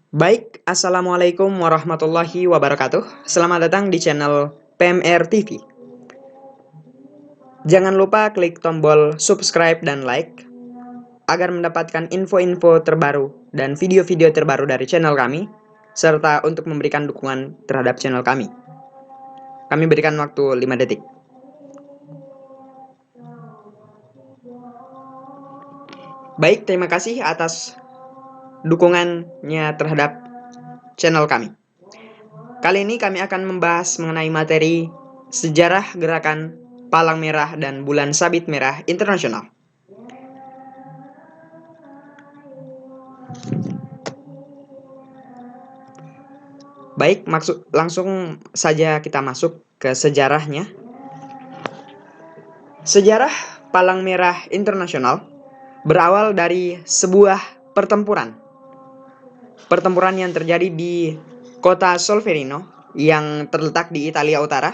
Baik, Assalamualaikum warahmatullahi wabarakatuh. Selamat datang di channel PMR TV. Jangan lupa klik tombol subscribe dan like agar mendapatkan info-info terbaru dan video-video terbaru dari channel kami, serta untuk memberikan dukungan terhadap channel kami. Kami berikan waktu 5 detik. Baik, terima kasih atas dukungannya terhadap channel kami. Kali ini kami akan membahas mengenai materi sejarah gerakan Palang Merah dan Bulan Sabit Merah Internasional. Baik, langsung saja kita masuk ke sejarahnya. Sejarah Palang Merah Internasional berawal dari sebuah pertempuran. Pertempuran yang terjadi di kota Solferino yang terletak di Italia Utara,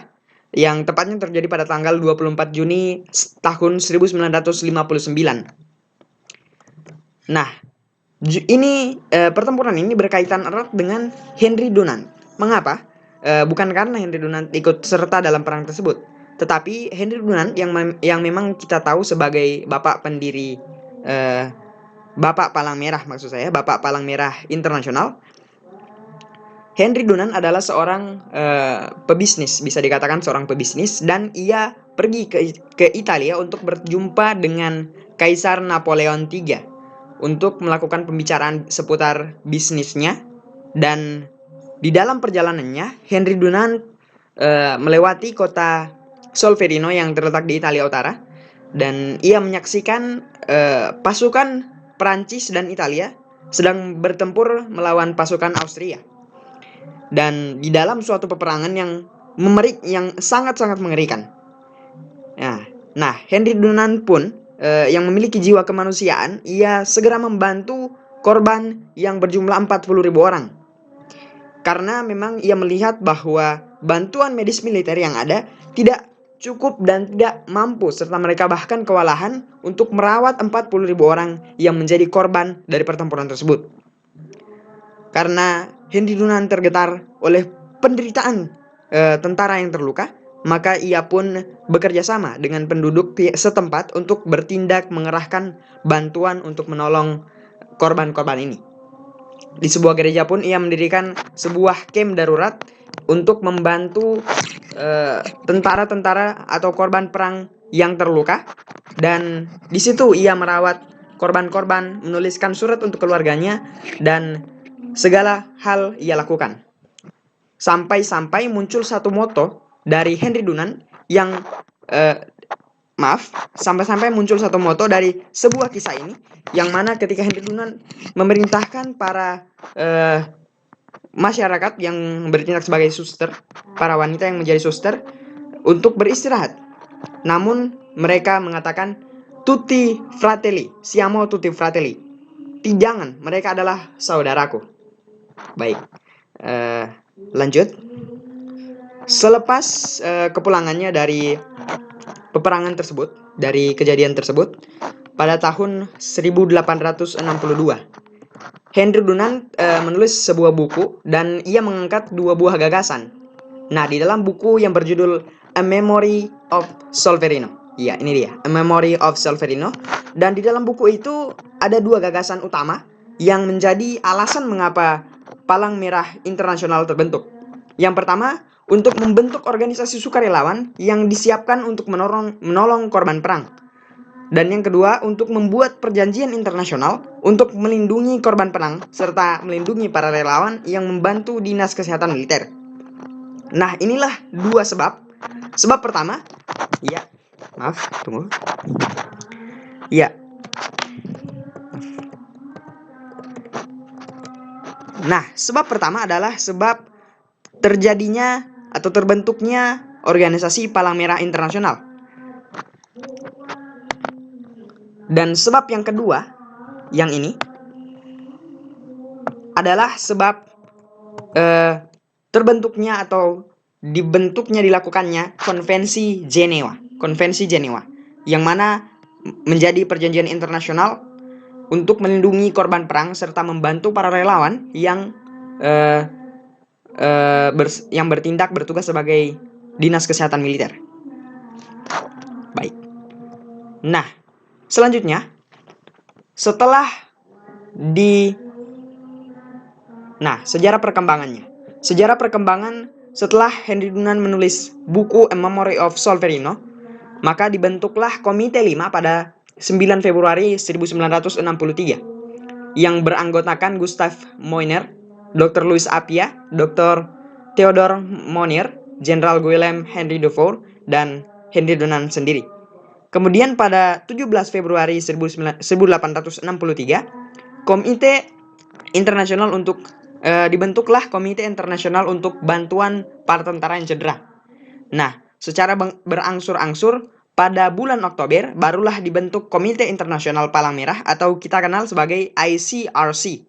yang tepatnya terjadi pada tanggal 24 Juni tahun 1959. Nah, pertempuran ini berkaitan erat dengan Henry Dunant. Mengapa? Bukan karena Henry Dunant ikut serta dalam perang tersebut, tetapi Henry Dunant yang memang kita tahu sebagai bapak pendiri Bapak Palang Merah, maksud saya Bapak Palang Merah Internasional. Henry Dunant adalah seorang pebisnis, bisa dikatakan seorang pebisnis, dan ia pergi ke Italia untuk berjumpa dengan Kaisar Napoleon III untuk melakukan pembicaraan seputar bisnisnya. Dan di dalam perjalanannya Henry Dunant melewati kota Solferino yang terletak di Italia Utara, dan ia menyaksikan pasukan Prancis dan Italia sedang bertempur melawan pasukan Austria. Dan di dalam suatu peperangan yang sangat-sangat mengerikan. Nah, Henry Dunant pun yang memiliki jiwa kemanusiaan, ia segera membantu korban yang berjumlah 40.000 orang. Karena memang ia melihat bahwa bantuan medis militer yang ada tidak cukup dan tidak mampu, serta mereka bahkan kewalahan untuk merawat 40.000 orang yang menjadi korban dari pertempuran tersebut. Karena Henry Dunant tergetar oleh penderitaan tentara yang terluka, maka ia pun bekerja sama dengan penduduk setempat untuk bertindak mengerahkan bantuan untuk menolong korban-korban ini. Di sebuah gereja pun ia mendirikan sebuah camp darurat untuk membantu tentara-tentara atau korban perang yang terluka. Dan di situ ia merawat korban-korban, menuliskan surat untuk keluarganya, dan segala hal ia lakukan. Sampai muncul satu moto dari Henry Dunant yang sampai muncul satu moto dari sebuah kisah ini, yang mana ketika Henry Dunant memerintahkan para masyarakat yang bertindak sebagai suster, para wanita yang menjadi suster, untuk beristirahat. Namun mereka mengatakan tutti fratelli, siamo tutti fratelli. Jangan, mereka adalah saudaraku. Baik, lanjut. Selepas kepulangannya dari peperangan tersebut, dari kejadian tersebut, pada tahun 1862, Henry Dunant menulis sebuah buku dan ia mengangkat dua buah gagasan. Nah, di dalam buku yang berjudul A Memory of Solferino, ya ini dia, A Memory of Solferino. Dan di dalam buku itu ada dua gagasan utama yang menjadi alasan mengapa Palang Merah Internasional terbentuk. Yang pertama, untuk membentuk organisasi sukarelawan yang disiapkan untuk menolong korban perang. Dan yang kedua, untuk membuat perjanjian internasional untuk melindungi korban perang serta melindungi para relawan yang membantu dinas kesehatan militer. Nah, inilah dua sebab. Sebab pertama, Nah, sebab pertama adalah sebab terjadinya atau terbentuknya organisasi Palang Merah Internasional. Dan sebab yang kedua, yang ini adalah sebab terbentuknya atau dilakukannya Konvensi Jenewa, yang mana menjadi perjanjian internasional untuk melindungi korban perang serta membantu para relawan yang uh, yang bertugas sebagai dinas kesehatan militer. Baik. Nah, selanjutnya setelah sejarah perkembangannya. Sejarah perkembangan setelah Henry Dunant menulis buku A Memory of Solferino, maka dibentuklah Komite 5 pada 9 Februari 1963 yang beranggotakan Gustav Moynier, Dr. Louis Appia, Dr. Theodore Monnier, Jenderal Willem Henry Dufour, dan Henry Dunant sendiri. Kemudian pada 17 Februari 1863, dibentuklah Komite Internasional untuk Bantuan para Tentara yang Cedera. Nah, secara berangsur-angsur pada bulan Oktober barulah dibentuk Komite Internasional Palang Merah atau kita kenal sebagai ICRC.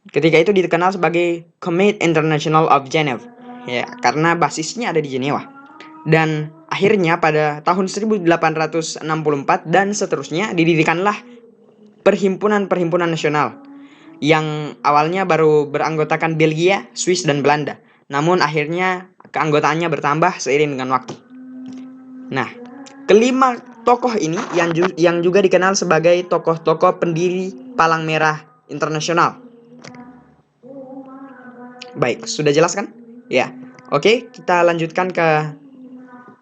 Ketika itu dikenal sebagai Committee International of Geneva, ya, karena basisnya ada di Jenewa. Dan akhirnya pada tahun 1864 dan seterusnya didirikanlah perhimpunan-perhimpunan nasional yang awalnya baru beranggotakan Belgia, Swiss, dan Belanda. Namun akhirnya keanggotaannya bertambah seiring dengan waktu. Nah, kelima tokoh ini yang juga dikenal sebagai tokoh-tokoh pendiri Palang Merah Internasional. Baik, sudah jelas kan? Ya. Oke, kita lanjutkan ke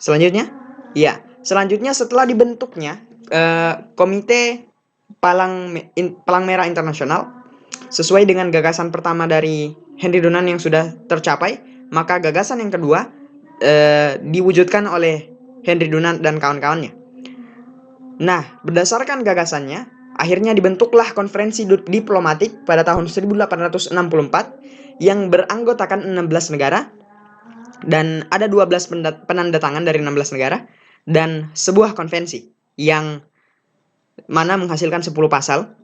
selanjutnya. Ya, selanjutnya setelah dibentuknya Komite Palang Merah Internasional sesuai dengan gagasan pertama dari Henry Dunant yang sudah tercapai, maka gagasan yang kedua diwujudkan oleh Henry Dunant dan kawan-kawannya. Nah, berdasarkan gagasannya, akhirnya dibentuklah konferensi diplomatik pada tahun 1864 yang beranggotakan 16 negara dan ada 12 penandatangan dari 16 negara dan sebuah konvensi yang mana menghasilkan 10 pasal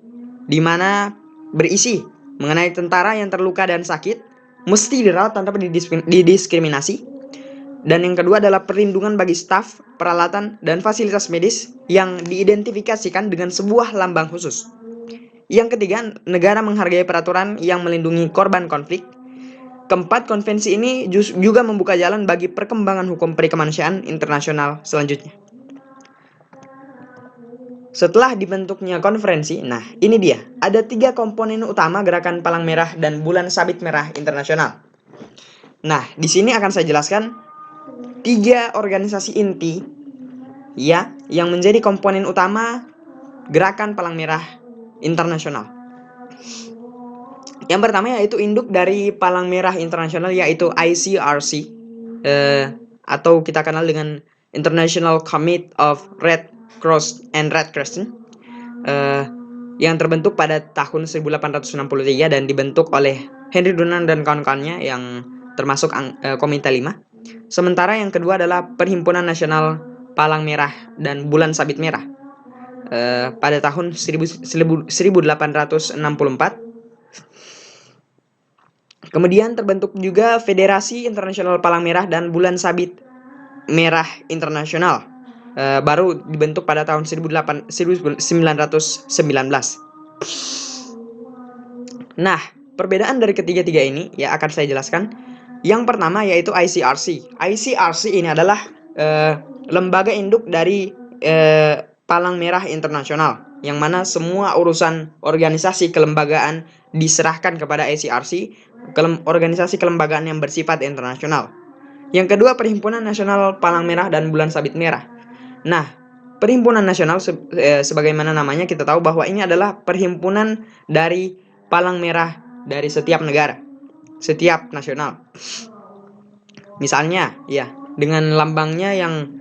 di mana berisi mengenai tentara yang terluka dan sakit mesti dirawat tanpa didiskriminasi. Dan yang kedua adalah perlindungan bagi staf, peralatan, dan fasilitas medis yang diidentifikasikan dengan sebuah lambang khusus. Yang ketiga, negara menghargai peraturan yang melindungi korban konflik. Keempat, konvensi ini juga membuka jalan bagi perkembangan hukum perikemanusiaan internasional selanjutnya. Setelah dibentuknya konferensi, nah ini dia, ada 3 komponen utama gerakan Palang Merah dan Bulan Sabit Merah Internasional. Nah, di sini akan saya jelaskan 3 organisasi inti ya yang menjadi komponen utama gerakan Palang Merah Internasional. Yang pertama yaitu induk dari Palang Merah Internasional yaitu ICRC atau kita kenal dengan International Committee of Red Cross and Red Crescent yang terbentuk pada tahun 1863 dan dibentuk oleh Henry Dunant dan kawan-kawannya yang termasuk Komite 5. Sementara yang kedua adalah Perhimpunan Nasional Palang Merah dan Bulan Sabit Merah pada tahun 1864. Kemudian terbentuk juga Federasi Internasional Palang Merah dan Bulan Sabit Merah Internasional baru dibentuk pada tahun 1919. Nah, perbedaan dari ketiga-tiga ini ya akan saya jelaskan. Yang pertama yaitu ICRC. ICRC ini adalah lembaga induk dari Palang Merah Internasional, yang mana semua urusan organisasi kelembagaan diserahkan kepada ICRC, organisasi kelembagaan yang bersifat internasional. Yang kedua, Perhimpunan Nasional Palang Merah dan Bulan Sabit Merah. Nah, Perhimpunan Nasional sebagaimana namanya kita tahu bahwa ini adalah perhimpunan dari palang merah dari setiap negara, setiap nasional. Misalnya, ya, dengan lambangnya yang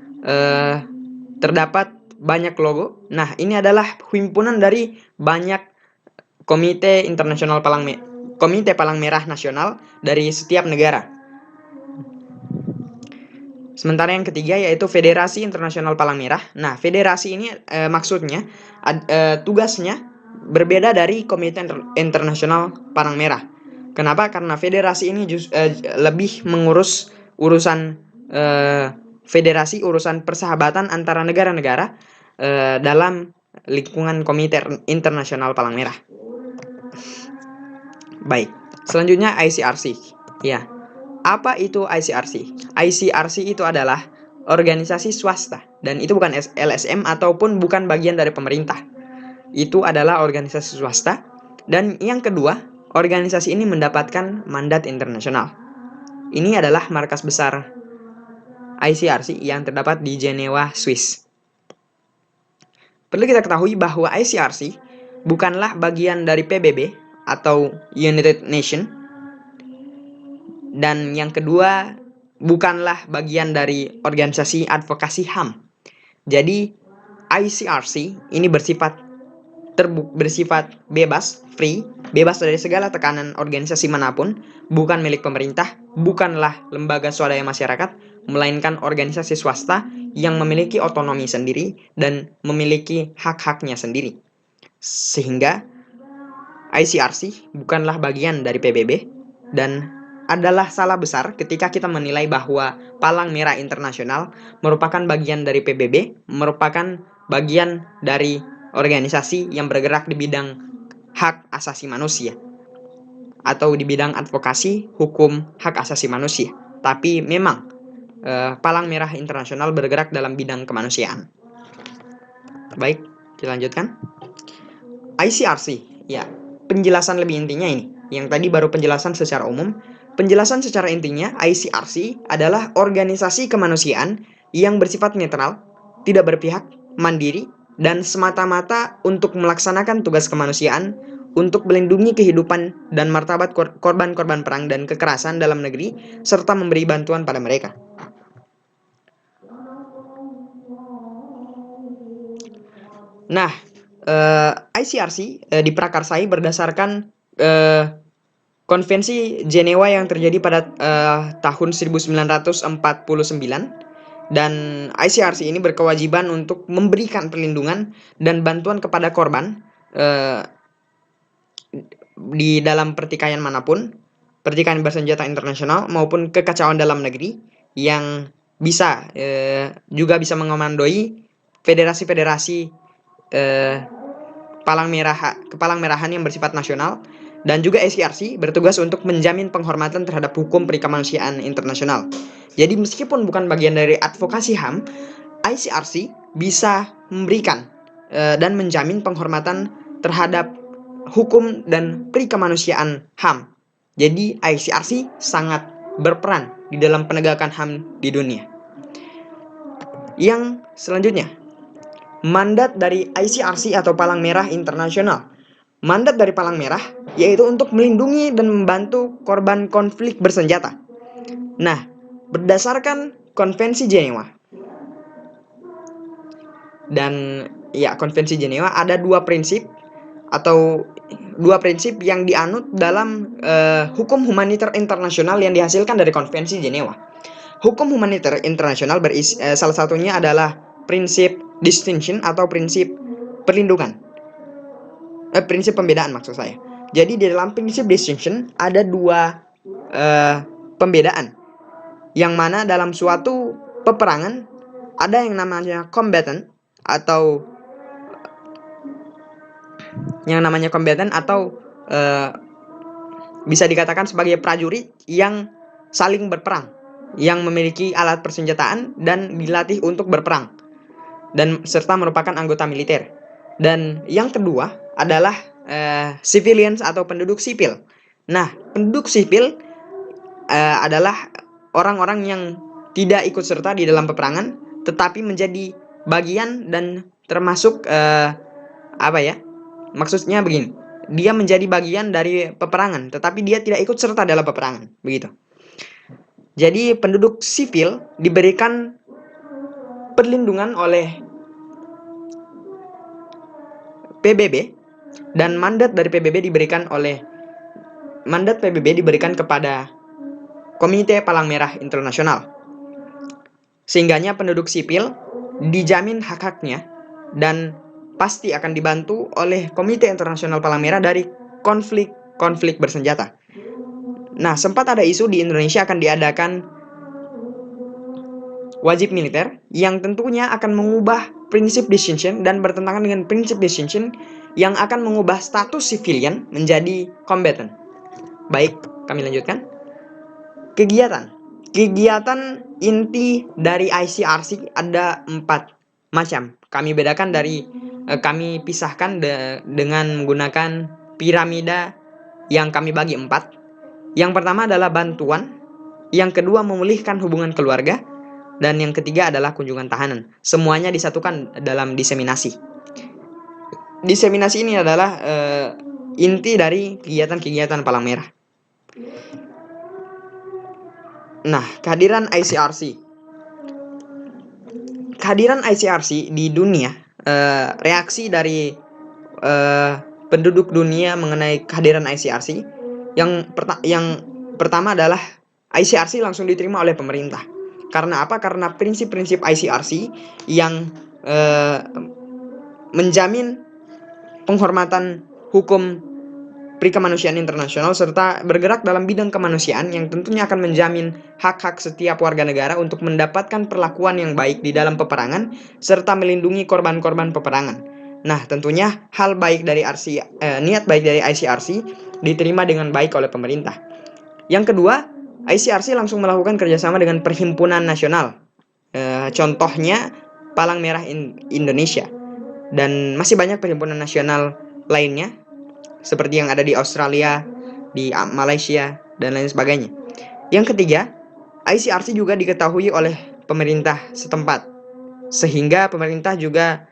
terdapat banyak logo. Nah, ini adalah himpunan dari banyak komite internasional komite palang merah nasional dari setiap negara. Sementara yang ketiga yaitu Federasi Internasional Palang Merah. Nah, federasi ini maksudnya tugasnya berbeda dari Komite Internasional Palang Merah. Kenapa? Karena federasi ini lebih mengurus urusan federasi, urusan persahabatan antara negara-negara dalam lingkungan Komite Internasional Palang Merah. Baik, selanjutnya ICRC. Ya, apa itu ICRC? ICRC itu adalah organisasi swasta dan itu bukan LSM ataupun bukan bagian dari pemerintah. Itu adalah organisasi swasta. Dan yang kedua, organisasi ini mendapatkan mandat internasional. Ini adalah markas besar ICRC yang terdapat di Jenewa, Swiss. Perlu kita ketahui bahwa ICRC bukanlah bagian dari PBB atau United Nations. Dan yang kedua, bukanlah bagian dari organisasi advokasi HAM. Jadi ICRC ini bersifat bebas, free, bebas dari segala tekanan organisasi manapun, bukan milik pemerintah, bukanlah lembaga swadaya masyarakat, melainkan organisasi swasta yang memiliki otonomi sendiri dan memiliki hak-haknya sendiri. Sehingga ICRC bukanlah bagian dari PBB dan adalah salah besar ketika kita menilai bahwa Palang Merah Internasional merupakan bagian dari PBB, merupakan bagian dari organisasi yang bergerak di bidang hak asasi manusia atau di bidang advokasi hukum hak asasi manusia. Tapi memang Palang Merah Internasional bergerak dalam bidang kemanusiaan. Baik, kita lanjutkan. ICRC, ya, penjelasan lebih intinya ini. Yang tadi baru penjelasan secara umum. Penjelasan secara intinya, ICRC adalah organisasi kemanusiaan yang bersifat netral, tidak berpihak, mandiri, dan semata-mata untuk melaksanakan tugas kemanusiaan untuk melindungi kehidupan dan martabat korban-korban perang dan kekerasan dalam negeri, serta memberi bantuan pada mereka. Nah, ICRC diprakarsai berdasarkan Konvensi Jenewa yang terjadi pada tahun 1949, dan ICRC ini berkewajiban untuk memberikan perlindungan dan bantuan kepada korban di dalam pertikaian manapun, pertikaian bersenjata internasional maupun kekacauan dalam negeri, yang bisa juga bisa mengomandoi federasi-federasi kepalang merahan yang bersifat nasional. Dan juga ICRC bertugas untuk menjamin penghormatan terhadap hukum perikemanusiaan internasional. Jadi meskipun bukan bagian dari advokasi HAM, ICRC bisa memberikan dan menjamin penghormatan terhadap hukum dan perikemanusiaan HAM. Jadi ICRC sangat berperan di dalam penegakan HAM di dunia. Yang selanjutnya, mandat dari ICRC atau Palang Merah Internasional. Mandat dari Palang Merah yaitu untuk melindungi dan membantu korban konflik bersenjata. Nah, berdasarkan Konvensi Jenewa. Dan ya, Konvensi Jenewa ada dua prinsip yang dianut dalam hukum humaniter internasional yang dihasilkan dari Konvensi Jenewa. Hukum humaniter internasional salah satunya adalah prinsip distinction atau prinsip perlindungan. Prinsip pembedaan maksud saya. Jadi di dalam prinsip distinction ada dua pembedaan, yang mana dalam suatu peperangan ada yang namanya combatant atau bisa dikatakan sebagai prajurit yang saling berperang, yang memiliki alat persenjataan dan dilatih untuk berperang, dan serta merupakan anggota militer. Dan yang kedua adalah civilians atau penduduk sipil. Nah, penduduk sipil adalah orang-orang yang tidak ikut serta di dalam peperangan, tetapi menjadi bagian dan termasuk maksudnya begini, dia menjadi bagian dari peperangan, tetapi dia tidak ikut serta dalam peperangan, begitu. Jadi penduduk sipil diberikan perlindungan oleh PBB, dan mandat PBB diberikan kepada Komite Palang Merah Internasional. Sehingganya penduduk sipil dijamin hak-haknya dan pasti akan dibantu oleh Komite Internasional Palang Merah dari konflik bersenjata. Nah, sempat ada isu di Indonesia akan diadakan wajib militer yang tentunya akan mengubah prinsip distinction dan bertentangan dengan prinsip distinction yang akan mengubah status civilian menjadi combatant. Baik, kami lanjutkan. Kegiatan inti dari ICRC ada 4 macam. Kami pisahkan dengan menggunakan piramida yang kami bagi 4. Yang pertama adalah bantuan, yang kedua memulihkan hubungan keluarga, dan yang ketiga adalah kunjungan tahanan. Semuanya disatukan dalam diseminasi. Diseminasi ini adalah inti dari kegiatan-kegiatan Palang Merah. Nah, kehadiran ICRC. Kehadiran ICRC di dunia, reaksi dari penduduk dunia mengenai kehadiran ICRC, yang pertama adalah ICRC langsung diterima oleh pemerintah. Karena apa? Karena prinsip-prinsip ICRC yang menjamin penghormatan hukum perikemanusiaan internasional serta bergerak dalam bidang kemanusiaan yang tentunya akan menjamin hak-hak setiap warga negara untuk mendapatkan perlakuan yang baik di dalam peperangan serta melindungi korban-korban peperangan. Nah, tentunya niat baik dari ICRC diterima dengan baik oleh pemerintah. Yang kedua, ICRC langsung melakukan kerjasama dengan perhimpunan nasional. Contohnya Palang Merah Indonesia, dan masih banyak perhimpunan nasional lainnya seperti yang ada di Australia, di Malaysia, dan lain sebagainya. Yang ketiga, ICRC juga diketahui oleh pemerintah setempat, sehingga pemerintah juga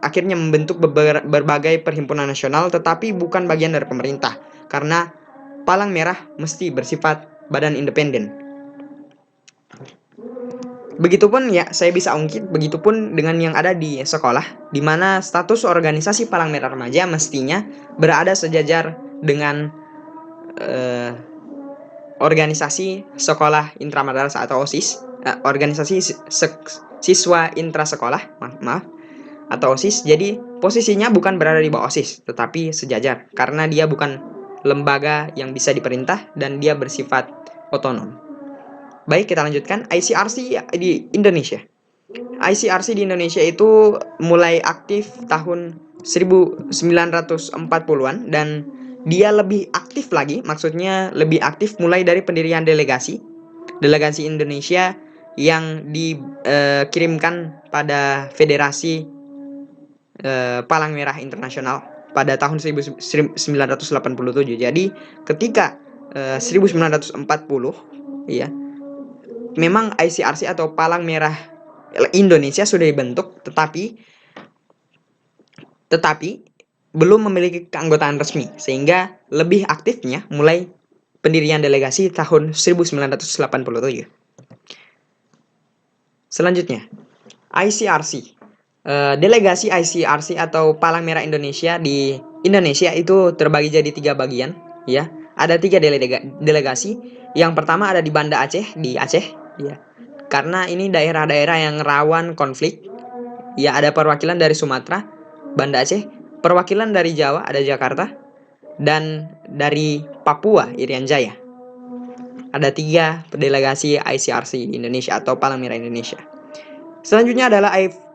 akhirnya membentuk berbagai perhimpunan nasional, tetapi bukan bagian dari pemerintah, karena Palang Merah mesti bersifat badan independen. Begitupun ya, saya bisa ungkit, begitupun dengan yang ada di sekolah, di mana status organisasi Palang Merah Remaja mestinya berada sejajar dengan organisasi sekolah intramadrasah atau OSIS, organisasi siswa intrasekolah, atau OSIS. Jadi posisinya bukan berada di bawah OSIS, tetapi sejajar, karena dia bukan lembaga yang bisa diperintah dan dia bersifat otonom. Baik, kita lanjutkan. ICRC di Indonesia. ICRC di Indonesia itu mulai aktif tahun 1940-an, dan dia lebih aktif lagi, maksudnya lebih aktif mulai dari pendirian delegasi Indonesia yang dikirimkan pada Federasi Palang Merah Internasional pada tahun 1987. Jadi ketika 1940 ya, memang ICRC atau Palang Merah Indonesia sudah dibentuk, tetapi belum memiliki keanggotaan resmi, sehingga lebih aktifnya mulai pendirian delegasi tahun 1987. Selanjutnya, ICRC. Delegasi ICRC atau Palang Merah Indonesia di Indonesia itu terbagi jadi 3 bagian, ya. Ada 3 delegasi. Yang pertama ada di Banda Aceh, di Aceh, ya. Karena ini daerah-daerah yang rawan konflik. Ya, ada perwakilan dari Sumatera, Banda Aceh, perwakilan dari Jawa, ada Jakarta, dan dari Papua, Irian Jaya. Ada 3 delegasi ICRC di Indonesia atau Palang Merah Indonesia. Selanjutnya adalah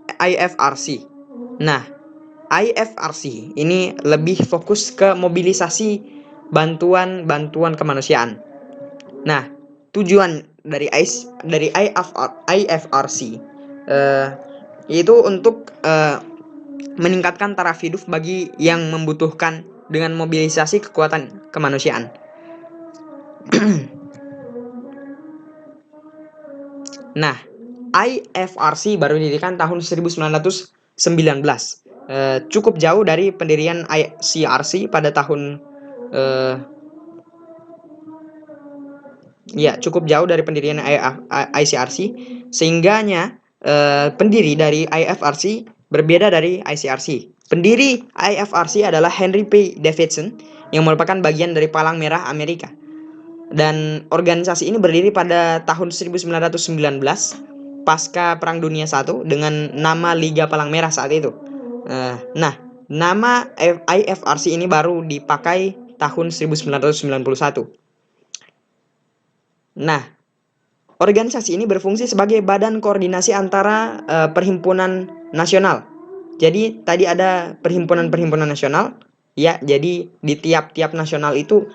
IFRC. Nah, IFRC ini lebih fokus ke mobilisasi bantuan kemanusiaan. Nah, tujuan dari IFRC yaitu untuk meningkatkan taraf hidup bagi yang membutuhkan dengan mobilisasi kekuatan kemanusiaan. Nah, IFRC baru didirikan tahun 1919. Cukup jauh dari pendirian ICRC pada tahun cukup jauh dari pendirian ICRC, sehingganya pendiri dari IFRC berbeda dari ICRC. Pendiri IFRC adalah Henry P. Davidson yang merupakan bagian dari Palang Merah Amerika. Dan organisasi ini berdiri pada tahun 1919 pasca Perang Dunia I dengan nama Liga Palang Merah saat itu. Nah, nama IFRC ini baru dipakai tahun 1991. Nah, organisasi ini berfungsi sebagai badan koordinasi antara perhimpunan nasional. Jadi tadi ada perhimpunan nasional, Ya, jadi di tiap-tiap nasional itu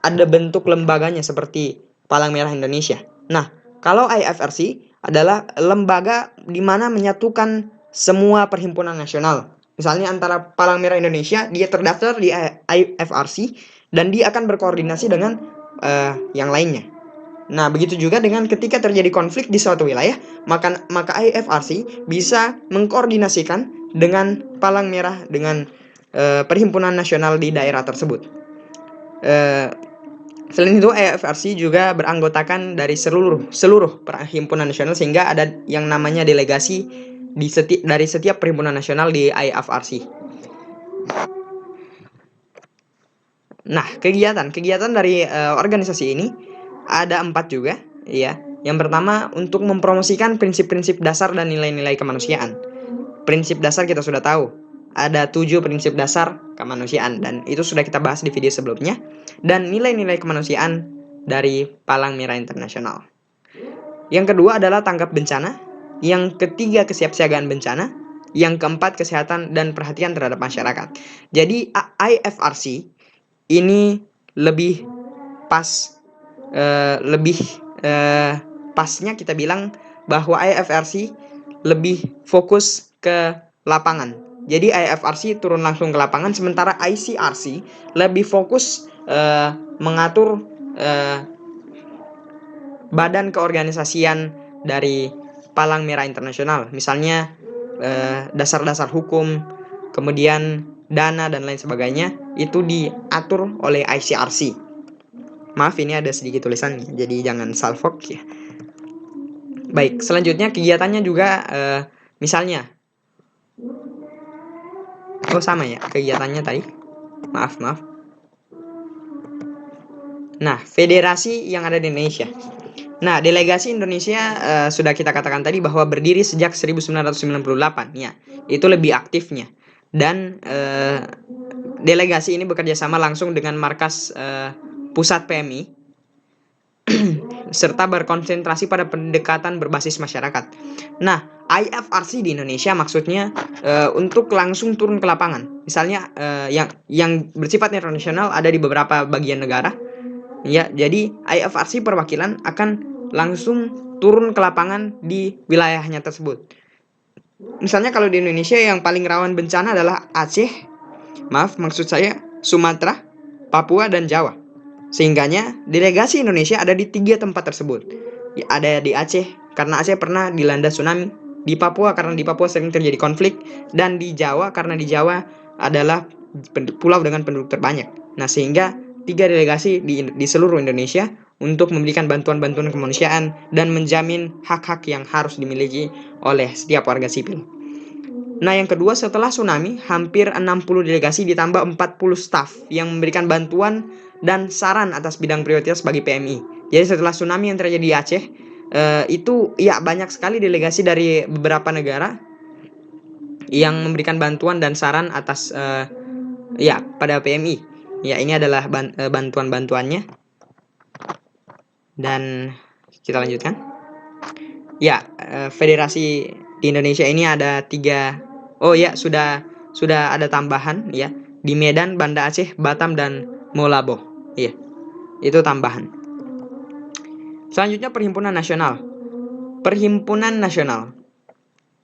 ada bentuk lembaganya seperti Palang Merah Indonesia. Nah, kalau IFRC adalah lembaga di mana menyatukan semua perhimpunan nasional. Misalnya antara Palang Merah Indonesia, dia terdaftar di IFRC dan dia akan berkoordinasi dengan yang lainnya. Nah, begitu juga dengan ketika terjadi konflik di suatu wilayah, maka IFRC bisa mengkoordinasikan dengan Palang Merah dengan perhimpunan nasional di daerah tersebut. Selain itu, IFRC juga beranggotakan dari seluruh perhimpunan nasional, sehingga ada yang namanya delegasi dari setiap perhimpunan nasional di IFRC. Nah, kegiatan dari organisasi ini ada 4 juga, ya. Yang pertama, untuk mempromosikan prinsip-prinsip dasar dan nilai-nilai kemanusiaan. Prinsip dasar kita sudah tahu, ada 7 prinsip dasar kemanusiaan, dan itu sudah kita bahas di video sebelumnya. Dan nilai-nilai kemanusiaan dari Palang Merah Internasional. Yang kedua adalah tanggap bencana. Yang ketiga, kesiapsiagaan bencana. Yang keempat, kesehatan dan perhatian terhadap masyarakat. Jadi IFRC ini lebih pas, pasnya kita bilang bahwa IFRC lebih fokus ke lapangan. Jadi IFRC turun langsung ke lapangan, sementara ICRC lebih fokus mengatur badan keorganisasian dari Palang Merah Internasional. Misalnya dasar-dasar hukum, kemudian dana dan lain sebagainya, itu diatur oleh ICRC. Maaf, ini ada sedikit tulisannya, jadi jangan salfok ya. Baik, selanjutnya kegiatannya juga misalnya, sama ya kegiatannya tadi. Maaf. Nah, federasi yang ada di Indonesia. Nah, delegasi Indonesia sudah kita katakan tadi bahwa berdiri sejak 1998 ya. Itu lebih aktifnya. Dan delegasi ini bekerja sama langsung dengan markas pusat PMI serta berkonsentrasi pada pendekatan berbasis masyarakat. Nah, IFRC di Indonesia maksudnya untuk langsung turun ke lapangan. Misalnya yang bersifat internasional ada di beberapa bagian negara. Ya, jadi IFRC perwakilan akan langsung turun ke lapangan di wilayahnya tersebut. Misalnya kalau di Indonesia yang paling rawan bencana adalah Aceh, maksud saya Sumatera, Papua, dan Jawa. Sehingganya delegasi Indonesia ada di 3 tempat tersebut. Ya, ada di Aceh karena Aceh pernah dilanda tsunami, di Papua karena di Papua sering terjadi konflik, dan di Jawa karena di Jawa adalah pulau dengan penduduk terbanyak. Nah, sehingga 3 delegasi di seluruh Indonesia untuk memberikan bantuan-bantuan kemanusiaan dan menjamin hak-hak yang harus dimiliki oleh setiap warga sipil. Nah, yang kedua, setelah tsunami, hampir 60 delegasi ditambah 40 staf yang memberikan bantuan dan saran atas bidang prioritas bagi PMI. Jadi setelah tsunami yang terjadi di Aceh, itu ya banyak sekali delegasi dari beberapa negara yang memberikan bantuan dan saran atas pada PMI. Ya, ini adalah bantuan-bantuannya. Dan kita lanjutkan. Ya, federasi di Indonesia ini ada 3. Oh ya, sudah ada tambahan ya. Di Medan, Banda Aceh, Batam, dan Molabo. Iya, itu tambahan. Selanjutnya Perhimpunan Nasional. Perhimpunan Nasional.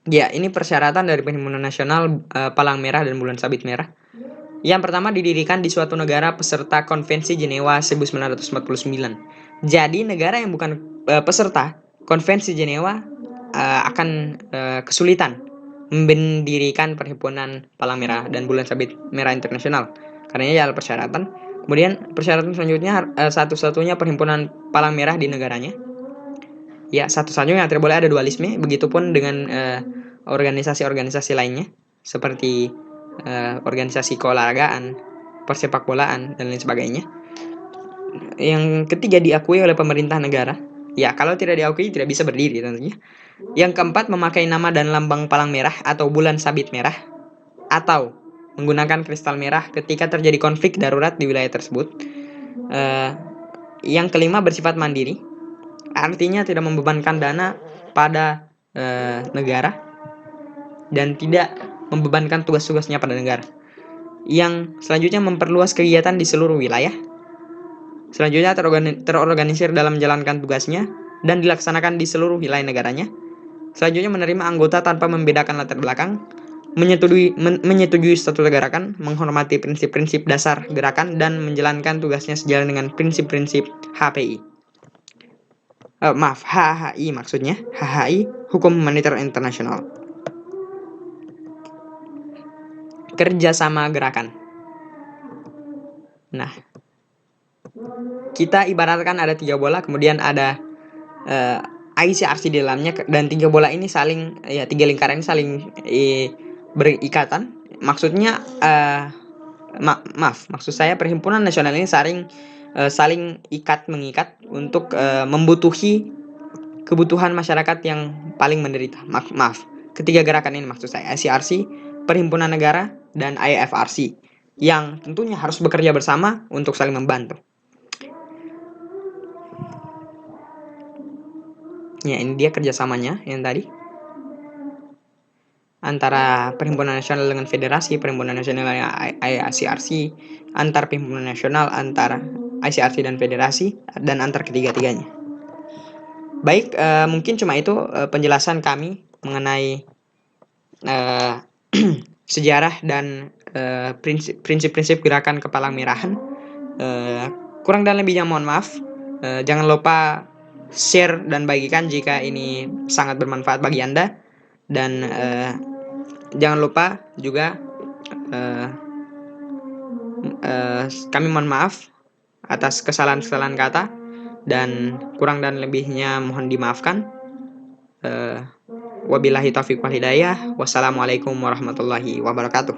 Ya, ini persyaratan dari Perhimpunan Nasional Palang Merah dan Bulan Sabit Merah. Yang pertama, didirikan di suatu negara peserta Konvensi Jenewa 1949. Jadi negara yang bukan peserta Konvensi Jenewa akan kesulitan mendirikan Perhimpunan Palang Merah dan Bulan Sabit Merah Internasional. Karena ya persyaratan. Kemudian persyaratan selanjutnya satu-satunya Perhimpunan Palang Merah di negaranya. Ya, satu-satunya, tidak boleh ada dualisme. Begitupun dengan organisasi-organisasi lainnya seperti organisasi keolahragaan, persepak bolaan, dan lain sebagainya. Yang ketiga, diakui oleh pemerintah negara. Ya, kalau tidak diakui tidak bisa berdiri tentunya. Yang keempat, memakai nama dan lambang palang merah atau bulan sabit merah, atau menggunakan kristal merah ketika terjadi konflik darurat di wilayah tersebut. Yang kelima, bersifat mandiri, artinya tidak membebankan dana pada negara dan tidak membebankan tugas-tugasnya pada negara. yang selanjutnya memperluas kegiatan di seluruh wilayah. Selanjutnya terorganisir dalam menjalankan tugasnya dan dilaksanakan di seluruh wilayah negaranya. Selanjutnya menerima anggota tanpa membedakan latar belakang, menyetujui statuta gerakan, menghormati prinsip-prinsip dasar gerakan, dan menjalankan tugasnya sejalan dengan prinsip-prinsip HPI. HHI maksudnya, HHI, Hukum Humaniter Internasional. Kerjasama gerakan. Nah, kita ibaratkan ada 3 bola, kemudian ada ICRC di dalamnya, dan 3 bola ini saling, 3 lingkaran ini saling berikatan. Maksudnya maksud saya Perhimpunan Nasional ini saling mengikat untuk membutuhi kebutuhan masyarakat yang paling menderita. Ketiga gerakan ini maksud saya, ICRC, Perhimpunan Negara, dan IFRC, yang tentunya harus bekerja bersama untuk saling membantu. Ya, ini dia kerjasamanya yang tadi antara Perhimpunan Nasional dengan Federasi, Perhimpunan Nasional ICRC, antar Perhimpunan Nasional, antara ICRC dan Federasi, dan antar ketiga-tiganya. Baik, mungkin cuma itu penjelasan kami mengenai sejarah dan prinsip-prinsip gerakan Kepala Merahan. Kurang dan lebihnya mohon maaf. Jangan lupa share dan bagikan jika ini sangat bermanfaat bagi Anda, dan jangan lupa juga kami mohon maaf atas kesalahan-kesalahan kata, dan kurang dan lebihnya mohon dimaafkan. Wabillahi taufiq wal hidayah. Wassalamualaikum warahmatullahi wabarakatuh.